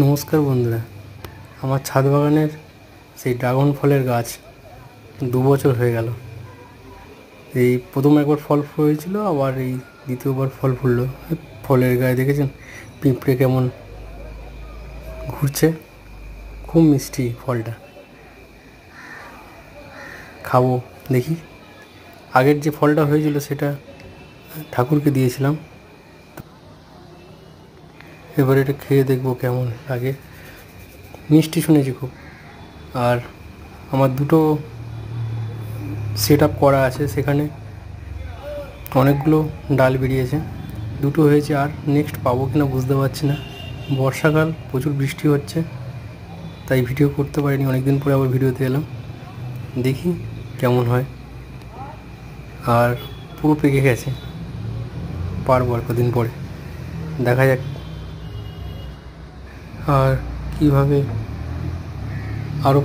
নমস্কার বন্ধুরা, আমার ছাদ বাগানের সেই ড্রাগন ফলের গাছ 2 বছর হয়ে গেল। এই প্রথম একবার ফল হয়েছিল, আবার এই দ্বিতীয়বার ফল ফুললো। ফলের গায়ে দেখেছেন পিঁপড়ে কেমন ঘুরছে, খুব মিষ্টি ফলটা। খাবো দেখি। আগের যে ফলটা হয়েছিল সেটা ঠাকুরকে দিয়েছিলাম, এবার এটা খেয়ে দেখবো কেমন লাগে। মিষ্টি শুনেছি খুব। আর আমার দুটো সেট আপ করা আছে, সেখানে অনেকগুলো ডাল বেরিয়েছে, দুটো হয়েছে, আর নেক্সট পাবো কিনা বুঝতে পারছি না। বর্ষাকাল, প্রচুর বৃষ্টি হচ্ছে, তাই ভিডিও করতে পারিনি। অনেকদিন পরে আবার ভিডিওতে এলাম, দেখি কেমন হয়। আর পুরো পেকে গেছে, পারবো আর কদিন পরে, দেখা যাক। আর কীভাবে আরও